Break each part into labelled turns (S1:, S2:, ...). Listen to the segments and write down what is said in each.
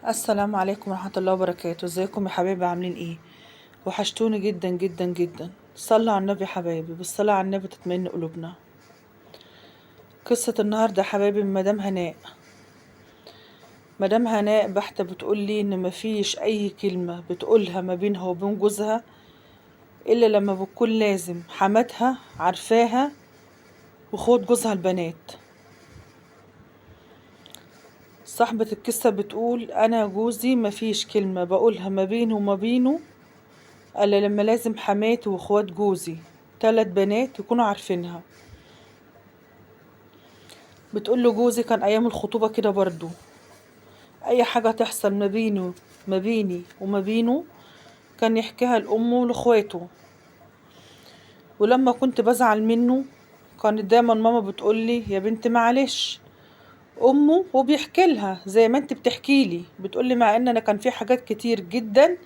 S1: السلام عليكم ورحمة الله وبركاته. ازيكم يا حبايبي؟ عاملين ايه؟ وحشتوني جدا جدا جدا. صلوا على النبي يا حبايبي، بالصلاة على النبي تطمئن قلوبنا. قصة النهاردة يا حبايبي من مدام هناء. مدام هناء بحتة بتقول لي ان مفيش اي كلمة بتقولها ما بينها وبين جوزها الا لما بتكون لازم حماتها عارفاها واخوات جوزها البنات. صاحبة القصة بتقول انا جوزي مفيش كلمة بقولها ما بينه وما بينه الا لما لازم حماتي واخوات جوزي 3 بنات يكونوا عارفينها. بتقول له جوزي كان ايام الخطوبة كده برضو، اي حاجة تحصل ما بيني وما بينه كان يحكيها لامه ولاخواته. ولما كنت بزعل منه كانت دايما ماما بتقول لي يا بنت معلش امه، وبيحكي لها زي ما انت بتحكي لي. بتقول لي مع ان انا كان في حاجات كتير جدا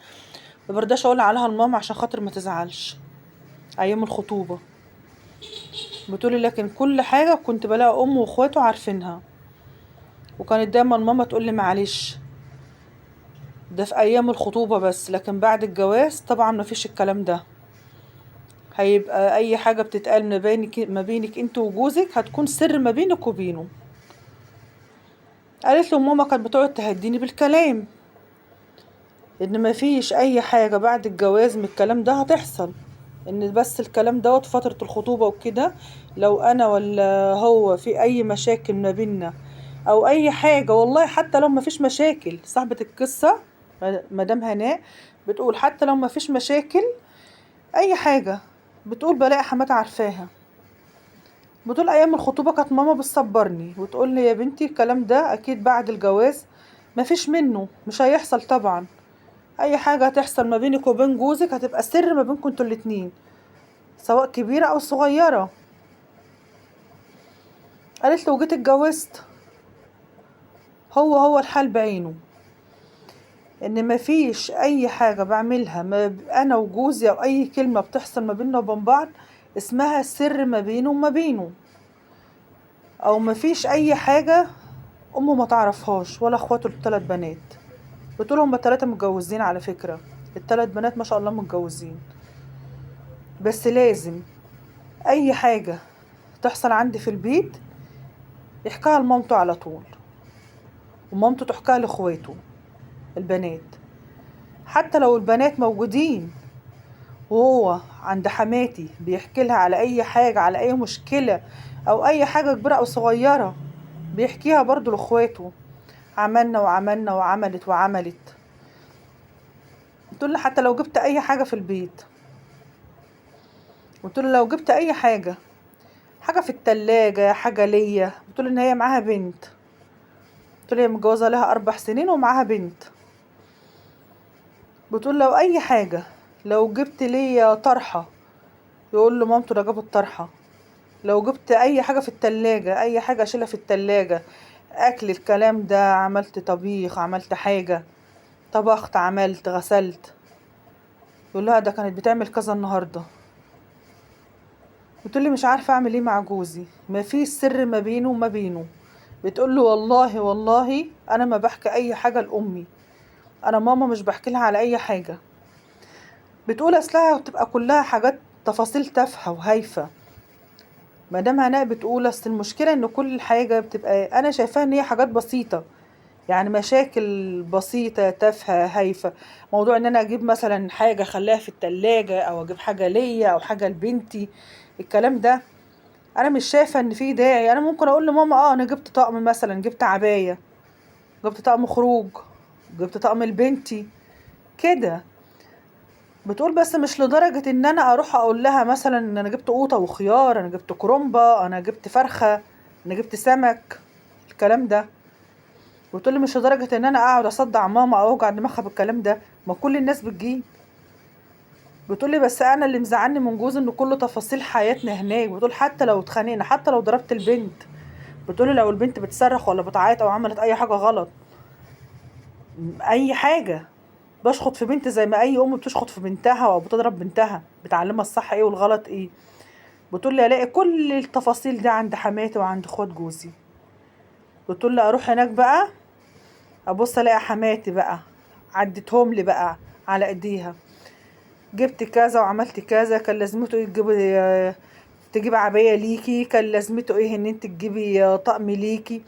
S1: ما برضاش اقول عليها لماما عشان خاطر ما تزعلش ايام الخطوبة. بتقولي لكن كل حاجة كنت بلاقي امه واخواته عارفينها، وكانت دايما ماما تقول لي معلش ده في ايام الخطوبة بس، لكن بعد الجواز طبعا ما فيش الكلام ده. هيبقى اي حاجة بتتقال ما بينك انت وجوزك هتكون سر ما بينك وبينه. قالت له ماما كانت بتقعد تهديني بالكلام ان ما فيش اي حاجة بعد الجواز من الكلام ده هتحصل، ان بس الكلام دوت فترة الخطوبة وكده. لو انا ولا هو في اي مشاكل ما بيننا او اي حاجة، والله حتى لو ما فيش مشاكل، صاحبة القصة مدام هناء بتقول حتى لو ما فيش مشاكل اي حاجة، بتقول بلاقي حماتي عارفاها. بتقول ايام الخطوبة كانت ماما بتصبرني وتقول لي يا بنتي الكلام ده اكيد بعد الجواز ما فيش منه، مش هيحصل طبعا. اي حاجة هتحصل ما بينك وبين جوزك هتبقى سر ما بينكم انتوا الاتنين، سواء كبيرة او صغيرة. قالت لو جيت اتجوزت هو الحال بعينه، ان مفيش اي حاجة بعملها ما انا وجوزي او اي كلمة بتحصل ما بيننا وبين بعض اسمها سر ما بينه وما بينه، او مفيش اي حاجة امه ما تعرفهاش ولا اخواته ال3 بنات. بتقول هما 3 متجوزين على فكرة، ال3 بنات ما شاء الله متجوزين، بس لازم اي حاجة تحصل عندي في البيت يحكيها لمامته على طول، ومامته تحكيها لاخواته البنات. حتى لو البنات موجودين وهو عند حماتي بيحكي لها على اي حاجة، على اي مشكلة او اي حاجة كبيرة او صغيرة بيحكيها برضو لاخواته. عملنا وعملنا وعملت وعملت. بتقول لي حتى لو جبت اي حاجة في البيت، بتقول لو جبت اي حاجة في التلاجة حاجة ليا. بتقول ان هي معاها بنت، بتقول هي متجوزة لها 4 سنين ومعاها بنت. بتقول لو اي حاجة، لو جبت ليا طرحة يقول له مامته ده جاب الطرحة. لو جبت اي حاجة في التلاجة، اي حاجة اشيلها في التلاجة، اكل الكلام ده، عملت طبيخ، عملت حاجة، طبخت، عملت، غسلت، يقول لها ده كانت بتعمل كذا النهاردة. بتقولي مش عارفة اعمل ايه مع جوزي، ما في سر ما بينه وما بينه. بتقول له والله والله انا ما بحكي اي حاجة لامي، انا ماما مش بحكي لها على اي حاجة. بتقول اصلها بتبقى كلها حاجات تفاصيل تافهة وهايفة. مدام هناء بتقول اصل المشكلة ان كل حاجة بتبقى انا شايفاها ان هي حاجات بسيطة، يعني مشاكل بسيطة تافهة هايفة. موضوع ان انا اجيب مثلا حاجة اخليها في التلاجة او اجيب حاجة ليا او حاجة لبنتي، الكلام ده انا مش شايفة ان فيه داعي. انا ممكن اقول لماما انا جبت طقم، مثلا جبت عباية، جبت طقم خروج، جبت طقم لبنتي كده. بتقول بس مش لدرجة ان انا اروح اقول لها مثلا ان انا جبت قوطة وخيار، انا جبت كرومبة، انا جبت فرخة، انا جبت سمك، الكلام ده. وتقولي مش لدرجة ان انا اقعد اصدع ماما او اوجع دماغها بالكلام ده، ما كل الناس بتجيب. بتقولي بس انا اللي مزعلني من جوزي ان كل تفاصيل حياتنا هناك. بتقول حتى لو اتخانقنا، حتى لو ضربت البنت، بتقولي لو البنت بتصرخ ولا بتعيط او عملت اي حاجة غلط، اي حاجة، بشخط في بنتي زي ما اي ام بتشخط في بنتها او بتضرب بنتها، بتعلمها الصح ايه والغلط ايه. بتقول لي الاقي كل التفاصيل دي عند حماتي وعند اخوات جوزي. بتقول لي اروح هناك بقى ابص الاقي حماتي بقى عدتهم لي بقى على ايديها: جبت كذا وعملت كذا، كان لازمته ايه تجيب عباية ليكي، كان لازمته ايه ان انت تجيبي طقم ليكي.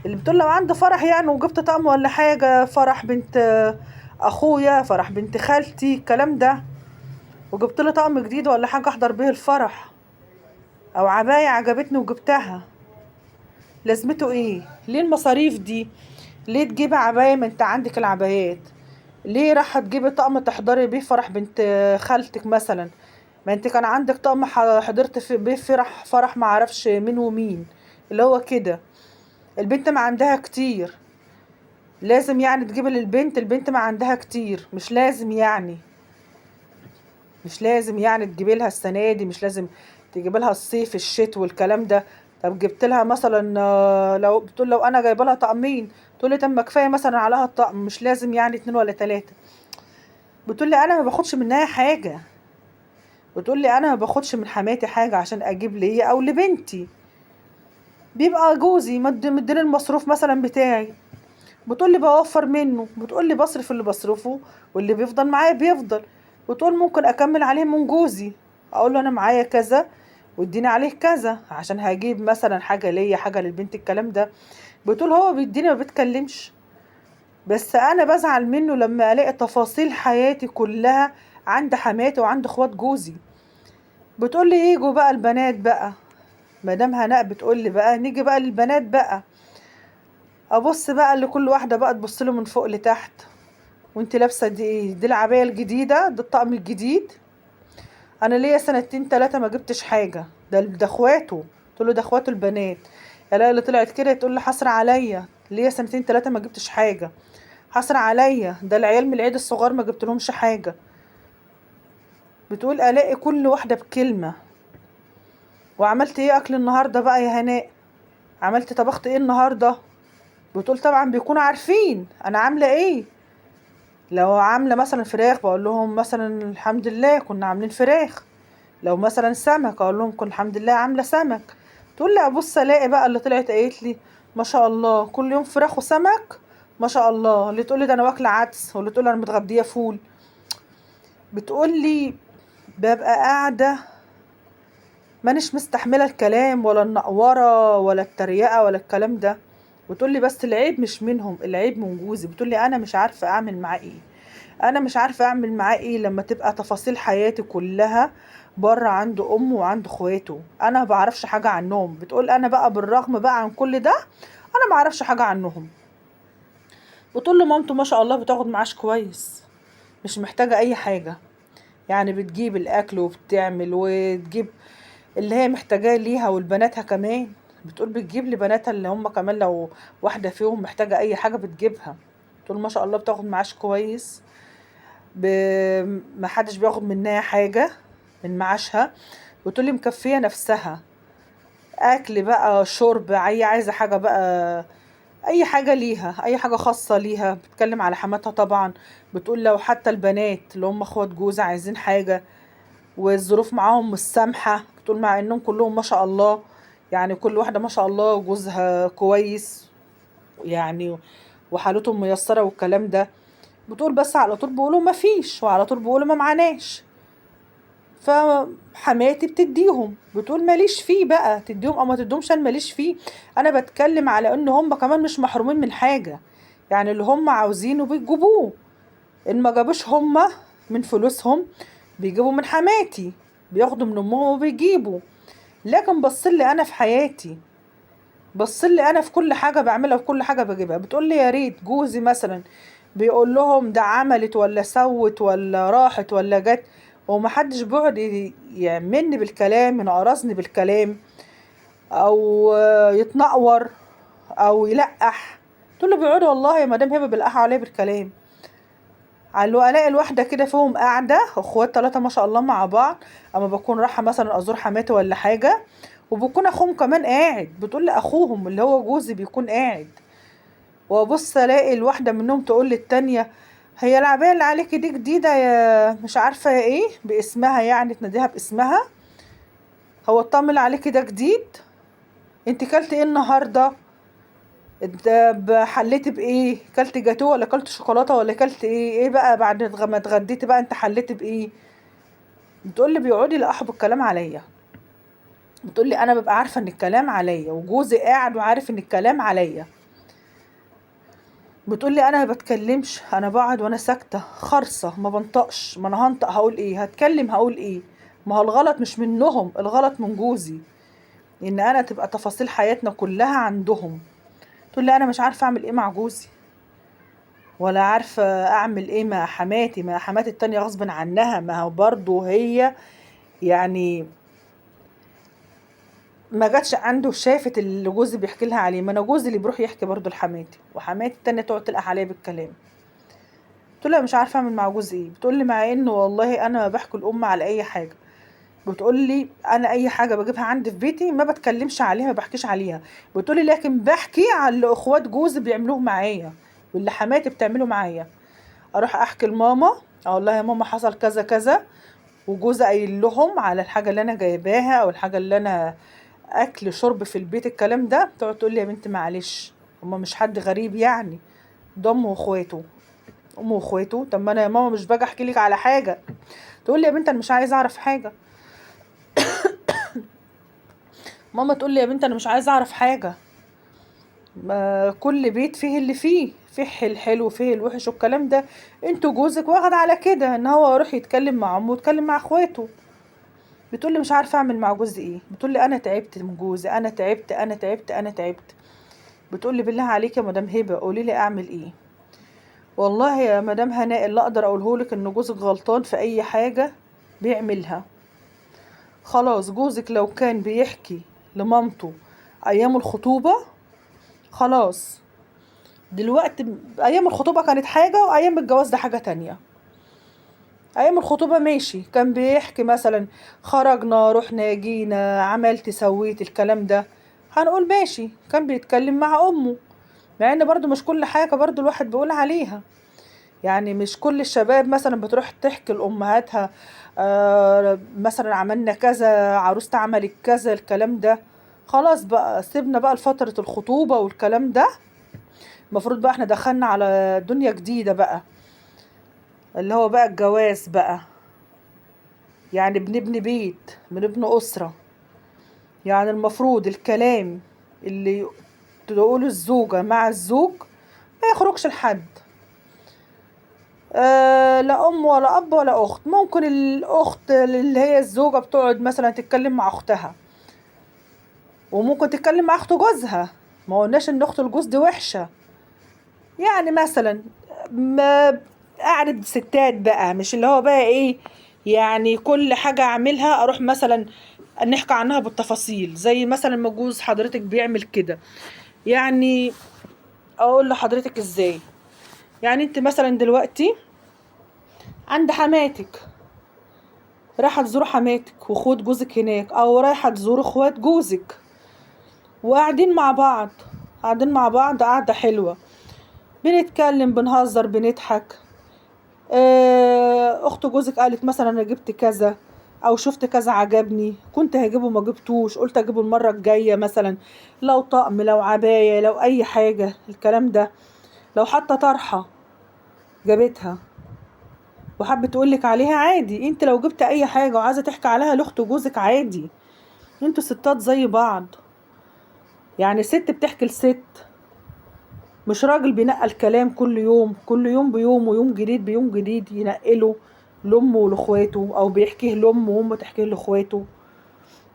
S1: اللي بتقول لو عندي فرح يعني وجبت طقم ولا حاجة، فرح بنت اخويا، فرح بنت خالتي، الكلام ده، وجبت له طقم جديد ولا حاجة احضر بيه الفرح، او عباية عجبتني وجبتها، لازمته ايه؟ ليه المصاريف دي؟ ليه تجيبي عباية ما انت عندك العبايات؟ ليه راح تجيبي طقم تحضري بيه فرح بنت خالتك مثلا؟ ما انت كان عندك طقم حضرت في بيه فرح ما عرفش مين ومين. اللي هو كده البنت ما عندها كتير، لازم يعني تجيبي للبنت؟ البنت ما عندها كتير، مش لازم يعني، مش لازم يعني تجيبي لها السنه دي، مش لازم تجيبي لها الصيف الشتاء والكلام ده. طب جبت لها مثلا لو بتقول لو انا جايبه لها طقمين، تقول لي طب ما كفايه مثلا عليها الطقم، مش لازم يعني 2 ولا 3. بتقول لي انا ما باخدش منها حاجه، بتقول لي انا ما باخدش من حماتي حاجه عشان اجيب لي او لبنتي، بيبقى جوزي مديني المصروف مثلا بتاعي، بتقول لي بوفر منه، بتقول لي بصرف اللي بصرفه واللي بيفضل معايا بيفضل، بتقول ممكن اكمل عليه من جوزي، اقول له انا معايا كذا واديني عليه كذا عشان هجيب مثلا حاجه ليا حاجه للبنت، الكلام ده. بتقول هو بيديني ما بيتكلمش، بس انا بزعل منه لما الاقي تفاصيل حياتي كلها عند حماتي وعند اخوات جوزي. بتقول لي يجوا بقى البنات بقى، مدام هناء بتقول لي بقى نيجي بقى للبنات بقى، ابص بقى لكل واحده بقى تبص له من فوق لتحت: وانت لابسه دي ايه؟ دي العبايه الجديده؟ ده الطقم الجديد؟ انا ليا 2 3 ما جبتش حاجه، ده اخواته. قلت له ده اخواته البنات. الاقي اللي طلعت كده تقول لي حصر عليا، ليا 2 3 ما جبتش حاجه، حصر عليا، ده العيال من العيد الصغار ما جبت لهمش حاجه. بتقول الاقي كل واحده بكلمه: وعملت ايه اكل النهارده بقى يا هناء؟ عملت طبخت ايه النهارده؟ بتقول طبعا بيكونوا عارفين انا عامله ايه. لو عامله مثلا فراخ بقول لهم مثلا الحمد لله كنا عاملين فراخ، لو مثلا سمك اقول لهم كل الحمد لله عامله سمك. تقول لي ابص الاقي بقى اللي طلعت قالت لي ما شاء الله كل يوم فراخ وسمك، ما شاء الله. اللي تقول لي ده انا واكله عدس، واللي تقول لي انا متغديه فول. بتقول لي ببقى قاعده مانيش مستحمله الكلام ولا النقوره ولا التريقه ولا الكلام ده. بتقول لي بس العيب مش منهم، العيب من جوزي. بتقول لي انا مش عارفه اعمل معاه ايه، انا مش عارفه اعمل معاه ايه لما تبقى تفاصيل حياتي كلها بره عند امه وعند اخواته، انا ما بعرفش حاجه عنهم. بتقول انا بقى بالرغم بقى عن كل ده انا ما اعرفش حاجه عنهم. بتقول له مامته ما شاء الله بتاخد معاش كويس، مش محتاجه اي حاجه، يعني بتجيب الاكل وبتعمل وتجيب اللي هي محتاجاه ليها ولبناتها كمان. بتقول بتجيب لبناتها اللي هم كمان لو واحده فيهم محتاجه اي حاجه بتجيبها. بتقول ما شاء الله بتاخد معاش كويس، ب... ما حدش بياخد منها حاجة من معاشها. بتقولي مكفية نفسها، اكل بقى شرب، اي عايزة حاجة بقى، اي حاجة ليها، اي حاجة خاصة ليها. بتتكلم على حماتها طبعا. بتقول لو حتى البنات اللي هم اخوات جوزها عايزين حاجة والظروف معاهم مش سامحة، بتقول مع انهم كلهم ما شاء الله، يعني كل واحدة ما شاء الله جوزها كويس يعني وحالتهم ميسرة والكلام ده. بتقول بس على طول بيقولوا ما فيش، وعلى طول بيقولوا ما معناش، فحماتي بتديهم. بتقول ماليش فيه بقى تديهم او ما تديهمش، انا ماليش فيه. انا بتكلم على ان هم كمان مش محرومين من حاجة، يعني اللي هم عاوزينه بيجيبوه، ان ما جابوش هم من فلوسهم بيجيبوا من حماتي، بياخدوا من امهم وبيجيبوا. لكن بصلي انا في حياتي، بصلي انا في كل حاجة بعملها وكل حاجة بجيبها. بتقول لي يا ريت جوزي مثلا بيقول لهم ده عملت ولا سوت ولا راحت ولا جت، ومحدش بيقعد يعملني بالكلام، ينقرصني بالكلام، او يتنقور او يلقح. تقول له بيقعدوا والله يا مدام هبه بيلقحوا عليه بالكلام. على الاقي الواحده كده فيهم قاعده اخوات 3 ما شاء الله مع بعض، اما بكون رايحه مثلا ازور حماتي ولا حاجه وبكون اخوهم كمان قاعد، بتقول لي اخوهم اللي هو جوزي بيكون قاعد، وابص الاقي الواحده منهم تقول للتانية هي العباية اللي عليكي دي جديدة يا مش عارفة يا ايه باسمها، يعني تناديها باسمها. هو الطقم اللي عليكي ده جديد؟ انت كلتي ايه النهاردة؟ انت حليت بايه؟ كلت جاتوه ولا كلت شوكولاته ولا كلت ايه بقى بعد ما اتغديت بقى انت حليت بايه؟ بتقول لي بيقعدوا يلقحوا بالكلام عليا. بتقول لي انا ببقى عارفه ان الكلام عليا وجوزي قاعد وعارف ان الكلام عليا. بتقول لي انا ما بتكلمش، انا بقعد وانا ساكته خرصه ما بنطقش، ما انا هنطق هقول ايه؟ هتكلم هقول ايه؟ ما هو الغلط مش منهم، الغلط من جوزي، ان انا تبقى تفاصيل حياتنا كلها عندهم. تقول لي انا مش عارفه اعمل ايه مع جوزي، ولا عارفه اعمل ايه مع حماتي. ما حماتي التانية غصب عنها، ما هو برضه هي يعني ما جاتش عنده شافت اللي جوزي بيحكي لها عليه. ما انا جوزي اللي بيروح يحكي برضه لحماتي، وحماتي التانية تقعد تلقح عليا بالكلام. قلت لها مش عارفه اعمل مع جوزي ايه. بتقول لي مع انه والله انا ما بحكي الام على اي حاجه. بتقول لي انا اي حاجه بجيبها عندي في بيتي ما بتكلمش عليها، ما بحكيش عليها. بتقول لي لكن بحكي على اللي اخوات جوزي بيعملوه معايا واللي حماتي بتعمله معايا. اروح احكي لماما، اقول لها يا ماما حصل كذا كذا، وجوزي قايل لهم على الحاجه اللي انا جايباها او الحاجه اللي انا اكل شرب في البيت الكلام ده. تقعد تقول لي يا بنتي معلش، هما مش حد غريب يعني، ده امه واخواته. امه واخواته؟ طب ما انا يا ماما مش باجي احكي لك على حاجه. تقول لي يا بنت انا مش عايزه اعرف حاجه. ماما تقول لي يا بنت انا مش عايزه اعرف حاجه. ما كل بيت فيه اللي فيه الحلو وفيه الوحش والكلام ده. انتوا جوزك واخد على كده ان هو يروح يتكلم مع امه ويتكلم مع اخواته. بتقول لي مش عارفه اعمل مع جوزي ايه. بتقول لي انا تعبت من جوزي، انا تعبت انا تعبت انا تعبت. بتقول لي بالله عليك يا مدام هبه قولي لي اعمل ايه. والله يا مدام هناء اللي اقدر اقوله لك ان جوزك غلطان في اي حاجه بيعملها. خلاص جوزك لو كان بيحكي لمامته ايام الخطوبه خلاص. دلوقتي ايام الخطوبه كانت حاجه وايام الجواز ده حاجه تانية. ايام الخطوبه ماشي كان بيحكي مثلا خرجنا رحنا جينا عملت سويت الكلام ده، هنقول ماشي كان بيتكلم مع امه. مع ان برضو مش كل حاجه برضو الواحد بيقول عليها. يعني مش كل الشباب مثلا بتروح تحكي لامهاتها مثلا عملنا كذا، عروسة عملت كذا الكلام ده. خلاص بقى سيبنا بقى لفترة الخطوبة والكلام ده. المفروض بقى احنا دخلنا على دنيا جديدة بقى، اللي هو بقى الجواز بقى. يعني بنبني بيت، بنبني أسرة. يعني المفروض الكلام اللي تقوله الزوجة مع الزوج ما يخرجش لحد. لا أم ولا أب ولا أخت. ممكن الأخت اللي هي الزوجة بتقعد مثلا تتكلم مع أختها، وممكن تتكلم مع أخت جوزها. ما قلناش إن أخت الجوز دي وحشة. يعني مثلا ما أعرض ستات بقى، مش اللي هو بقى إيه يعني كل حاجة أعملها أروح مثلا نحكي عنها بالتفاصيل زي مثلا ما جوز حضرتك بيعمل كده. يعني أقول لحضرتك إزاي. يعني أنت مثلا دلوقتي عند حماتك، رايحة تزور حماتك واخوات جوزك هناك، او رايحة تزور اخوات جوزك وقاعدين مع بعض، قاعدين مع بعض قعدة حلوة، بنتكلم بنهزر بنضحك. اخت جوزك قالت مثلا انا جبت كذا او شفت كذا عجبني كنت هجيبه ما جبتوش قلت اجيبه المرة الجاية مثلا. لو طقم لو عباية لو اي حاجة الكلام ده. لو حتى طرحة جابتها وحابة تقولك عليها عادي. انت لو جبت اي حاجة وعايزة تحكي عليها لاخت جوزك عادي. انتوا ستات زي بعض. يعني ست بتحكي لست، مش راجل بينقل كلام كل يوم كل يوم بيوم ويوم جديد بيوم جديد ينقله لامه ولاخواته، او بيحكيه لامه وامه تحكيه لاخواته.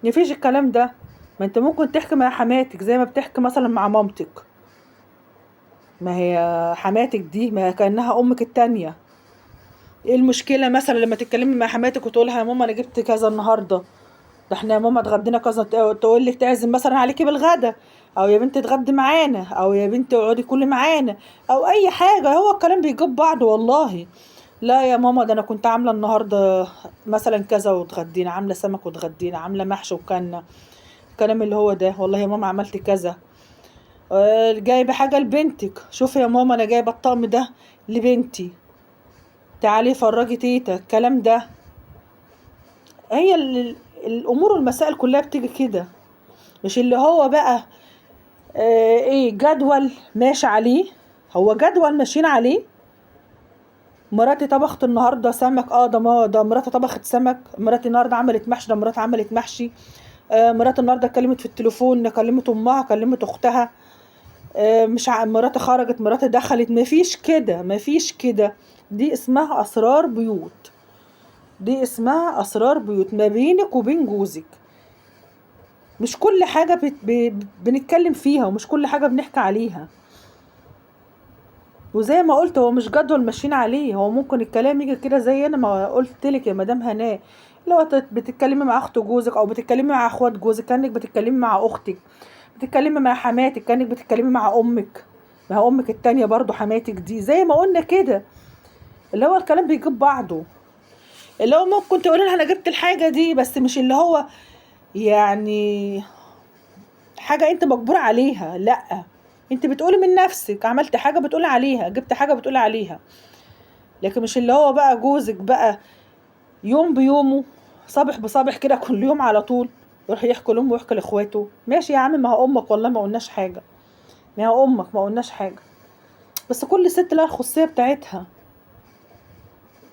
S1: مفيش الكلام ده. ما انت ممكن تحكي مع حماتك زي ما بتحكي مثلا مع مامتك. ما هي حماتك دي ما كأنها امك التانية. ايه المشكلة مثلا لما تتكلمي مع حماتك وتقولها يا ماما انا جبت كذا النهارده، ده احنا يا ماما اتغدينا كذا، تقول لك تعزم مثلا عليكي بالغدا، او يا بنتي اتغدي معانا، او يا بنتي اقعدي كلي معانا، او اي حاجه. هو الكلام بيجيب بعض والله. لا يا ماما ده انا كنت عامله النهارده مثلا كذا واتغدينا، عامله سمك واتغدينا، عامله محشي وكلنا. الكلام اللي هو ده والله يا ماما عملت كذا. جايبه حاجه لبنتك، شوفي يا ماما انا جايبه الطقم ده لبنتي، تعالي فرجي تيتا الكلام ده. الامور والمسائل كلها بتيجي كده. مش اللي هو بقى ايه جدول ماشي عليه، هو جدول ماشيين عليه. مراتي طبخت النهارده سمك، ده مراتي طبخت سمك، مراتي النهارده عملت محشي، ده مراتي عملت محشي. مراتي النهارده اتكلمت في التليفون، كلمت امها، كلمت اختها. مش مراتي خرجت، مراتي دخلت، مفيش كده مفيش كده. دي اسمها اسرار بيوت، دي اسمها اسرار بيوت ما بينك وبين جوزك. مش كل حاجة بنتكلم فيها، ومش كل حاجة بنحكي عليها. وزي ما قلت هو مش جدول ماشيين عليه، هو ممكن الكلام يجي كده زي انا ما قلت لك يا مدام هناء. لو بتتكلمي مع اخت جوزك او بتتكلمي مع اخوات جوزك كانك بتتكلمي مع اختك، بتتكلمي مع حماتك كانك بتتكلمي مع امك، ما هو امك التانية برضو حماتك دي زي ما قلنا كده. اللي هو الكلام بيجيب بعضه، اللي هو ممكن تقولي لها انا جبت الحاجة دي، بس مش اللي هو يعني حاجة انت مجبور عليها، لا. انت بتقولي من نفسك عملت حاجة بتقولي عليها، جبت حاجة بتقولي عليها. لكن مش اللي هو بقى جوزك بقى يوم بيومه، صابح بصابح كده كل يوم على طول يروح يحكي لامه ويحكي لاخواته. ماشي يا عم، ما هو امك، والله ما قلناش حاجة، ما هو امك ما قلناش حاجة، بس كل ست لها الخصوصية بتاعتها.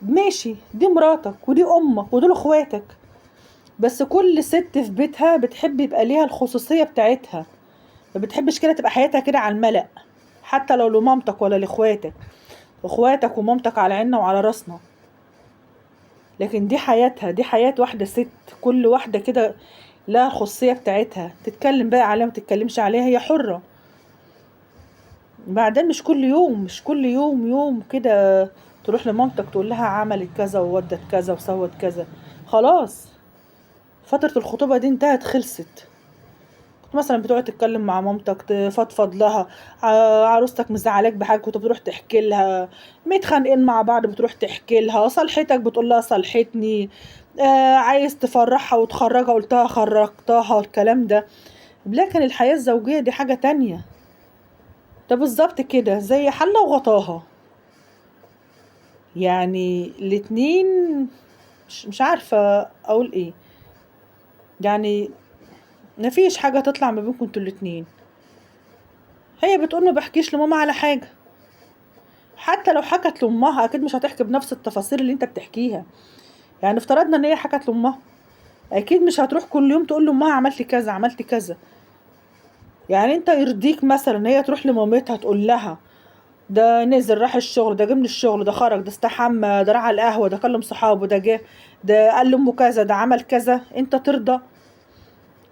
S1: ماشي، دي مراتك ودي امك ودول اخواتك، بس كل ست في بيتها بتحب يبقى ليها الخصوصية بتاعتها. ما بتحبش كده تبقى حياتها كده على الملأ، حتى لو لمامتك ولا لاخواتك. اخواتك ومامتك على عيننا وعلى راسنا، لكن دي حياتها، دي حياة واحدة ست. كل واحدة كده لها الخصوصية بتاعتها، تتكلم بقى عليها ما تتكلمش عليها، هي حرة. بعدين مش كل يوم، مش كل يوم كده تروح لمامتك تقول لها عملت كذا وودت كذا وسوت كذا. خلاص، فترة الخطوبة دي انتهت، خلصت. مثلا بتقعد تتكلم مع مامتك، تفضفض لها، عروستك مزعلاك بحاجه كنت بتروح تحكي لها، متخانقين مع بعض بتروح تحكي لها، صالحتك بتقول لها صالحتني، عايز تفرحها وتخرجها قلتها خرجتها، الكلام ده. لكن الحياه الزوجيه دي حاجه تانية. ده بالظبط كده زي حله وغطاها، يعني الاتنين. مش عارفه اقول ايه، يعني مفيش حاجه تطلع ما بينكم انتوا الاتنين. هي بتقول ما بحكيش لماما على حاجه، حتى لو حكت لامها اكيد مش هتحكي بنفس التفاصيل اللي انت بتحكيها. يعني افترضنا ان هي حكت لامها، اكيد مش هتروح كل يوم تقول لامها عملت كذا عملت كذا. يعني انت يرضيك مثلا هي تروح لمامتها تقول لها ده نزل راح الشغل، ده جه من الشغل، ده خرج، ده استحمى، ده راح على القهوه، ده كلم صحابه، ده جه، ده قال لامه كذا، ده عمل كذا، انت ترضى؟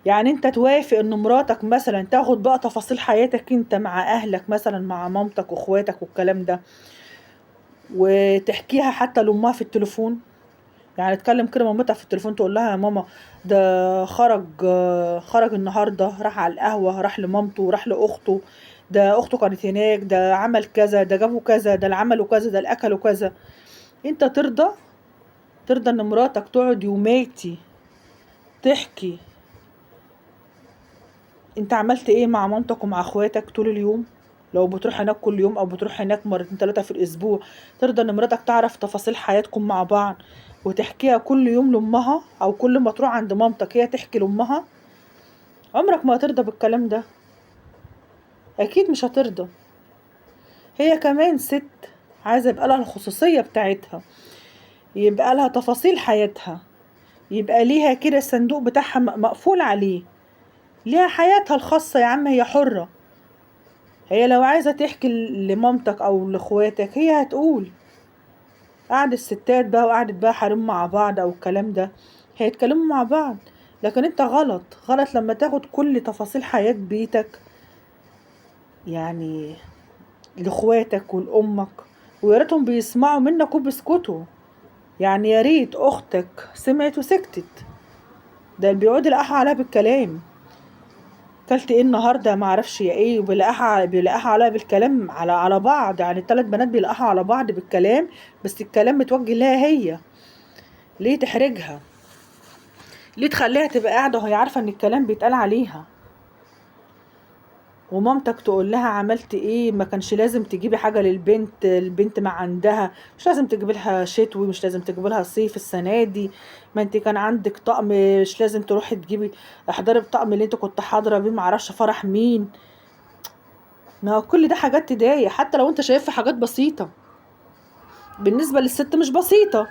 S1: يعني انت توافق ان مراتك مثلا تاخد بقى تفاصيل حياتك انت مع اهلك، مثلا مع مامتك واخواتك والكلام ده، وتحكيها حتى لامها في التليفون؟ يعني تكلم كده مامتها في التليفون تقول لها يا ماما ده خرج النهارده، راح على القهوه، راح لمامته، راح لاخته، ده اخته كانت هناك، ده عمل كذا، ده جابوا كذا، ده اللي عملوا كذا، ده اللي اكلوا كذا. انت ترضى؟ ترضى ان مراتك تقعد يوماتي تحكي انت عملت ايه مع مامتك ومع اخواتك طول اليوم؟ لو بتروح هناك كل يوم او بتروح هناك مرتين ثلاثة في الاسبوع، ترضى ان مراتك تعرف تفاصيل حياتكم مع بعض وتحكيها كل يوم لامها، او كل ما تروح عند مامتك هي تحكي لامها؟ عمرك ما هترضى بالكلام ده، اكيد مش هترضى. هي كمان ست، عايزة يبقى لها الخصوصية بتاعتها، يبقى لها تفاصيل حياتها، يبقى ليها كده الصندوق بتاعها مقفول عليه، ليها حياتها الخاصة. يا عم هي حرة، هي لو عايزة تحكي لمامتك او لاخواتك هي هتقول. قعد الستات بقى وقعدت بقى حريم مع بعض او الكلام ده، هيتكلموا مع بعض. لكن انت غلط، غلط لما تاخد كل تفاصيل حياة بيتك يعني لاخواتك ولامك، ويا ريتهم بيسمعوا منك وبيسكتوا. يعني يا ريت اختك سمعت وسكتت، ده اللي بيقعد يلقحها عليها بالكلام. كلت ايه النهارده ما اعرفش يا ايه، بيلقحها عليها بالكلام، على بعض. يعني الثلاث بنات بيلقحوا على بعض بالكلام، بس الكلام متوجه لها هي. ليه تحرجها؟ ليه تخليها تبقى قاعده وهي عارفه ان الكلام بيتقال عليها؟ ومامتك تقول لها عملت ايه، ما كانش لازم تجيبي حاجه للبنت، البنت ما عندها، مش لازم تجيبي لها شتوي، مش لازم تجيبي لها صيف السنه دي، ما انت كان عندك طقم، مش لازم تروحي تجيبي، احضري الطقم اللي انت كنت حاضره بيه معرفش فرح مين. ما هو كل ده حاجات تضايق، حتى لو انت شايفها حاجات بسيطة، بالنسبة للست مش بسيطة.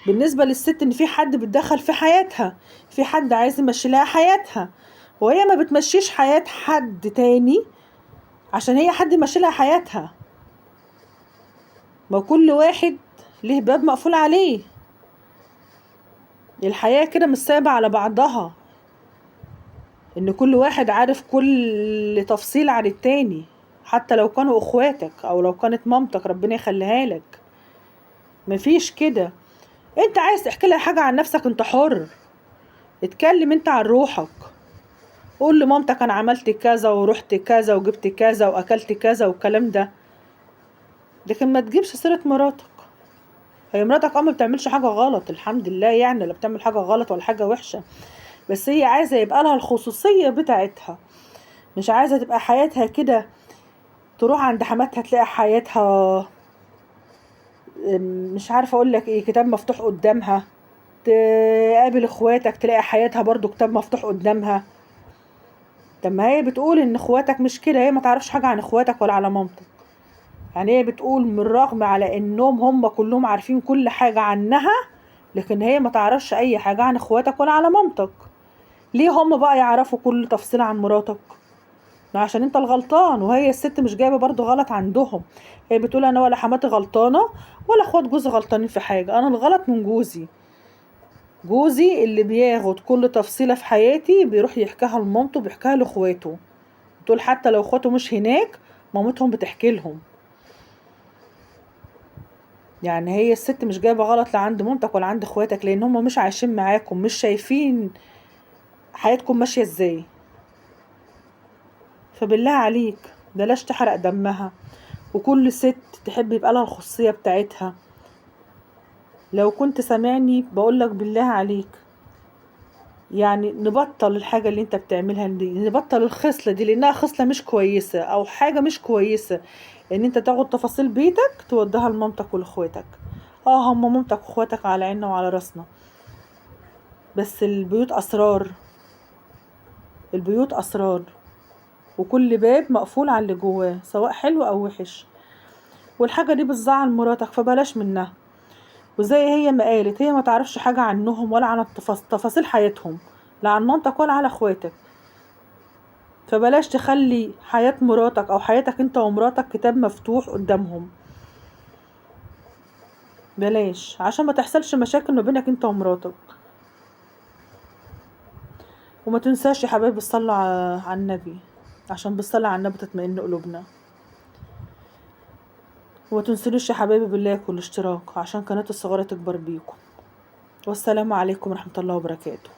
S1: بالنسبة للست ان في حد بيتدخل في حياتها، في حد عايز يمشي لها حياتها، وهي ما بتمشيش حياة حد تاني عشان هي حد يمشي لها حياتها. ما كل واحد ليه باب مقفول عليه، الحياة كده مش سايبة على بعضها، ان كل واحد عارف كل تفصيل عن التاني، حتى لو كانوا اخواتك او لو كانت مامتك ربنا يخليها لك. مفيش كده. انت عايز تحكي لها حاجة عن نفسك انت حر، اتكلم انت عن روحك، قول لمامتك انا عملت كذا ورحت كذا وجبت كذا واكلت كذا والكلام ده، لكن ما تجيبش سيرة مراتك. هي مراتك ما بتعملش حاجة غلط الحمد لله، يعني لا بتعمل حاجة غلط ولا حاجة وحشة، بس هي عايزة يبقى لها الخصوصية بتاعتها، مش عايزة تبقى حياتها كده تروح عند حماتها تلاقي حياتها مش عارفة اقول لك ايه، كتاب مفتوح قدامها، تقابل اخواتك تلاقي حياتها برضو كتاب مفتوح قدامها. طب ما هي بتقول ان اخواتك مش كده، هي ما تعرفش حاجة عن اخواتك ولا على مامتك. يعني هي بتقول من رغم على انهم هم كلهم عارفين كل حاجة عنها، لكن هي ما تعرفش اي حاجة عن اخواتك ولا على مامتك. ليه هم بقى يعرفوا كل تفصيل عن مراتك؟ ما عشان انت الغلطان، وهي الست مش جايبة برضو غلط عندهم. هي بتقول انا ولا حماتي غلطانة ولا اخوات جوزي غلطانين في حاجة، انا الغلط من جوزي. جوزي اللي بياخد كل تفصيلة في حياتي بيروح يحكيها لمامته بيحكيها لاخواته، بتقول حتى لو اخواته مش هناك مامتهم بتحكي لهم. يعني هي الست مش جايبة غلط لا عند مامتك ولا عند اخواتك، لان هم مش عايشين معاكم، مش شايفين حياتكم ماشية ازاي. فبالله عليك بلاش تحرق دمها، وكل ست تحب يبقى لها الخصوصية بتاعتها. لو كنت سامعني بقولك بالله عليك، يعني نبطل الحاجة اللي انت بتعملها دي، نبطل الخصلة دي لانها خصلة مش كويسة او حاجة مش كويسة، ان انت تاخد تفاصيل بيتك توديها لمامتك ولاخواتك. اه هم مامتك واخواتك على عيننا وعلى راسنا، بس البيوت اسرار، البيوت اسرار، وكل باب مقفول على اللي جواه سواء حلو او وحش، والحاجة دي بتزعل مراتك فبلاش منها. وزي هي ما قالت هي ما تعرفش حاجة عنهم ولا عن تفاصيل حياتهم، لا عن مامتك ولا على اخواتك، فبلاش تخلي حياة مراتك او حياتك انت ومراتك كتاب مفتوح قدامهم. بلاش عشان ما تحصلش مشاكل ما بينك انت ومراتك. وما تنساش يا حبايبي الصلاة على النبي، عشان بالصلاة على النبي تطمئن قلوبنا. وما تنسلوش يا حبايبي باللايك والاشتراك عشان قناة الصغيرة تكبر بيكم. والسلام عليكم ورحمة الله وبركاته.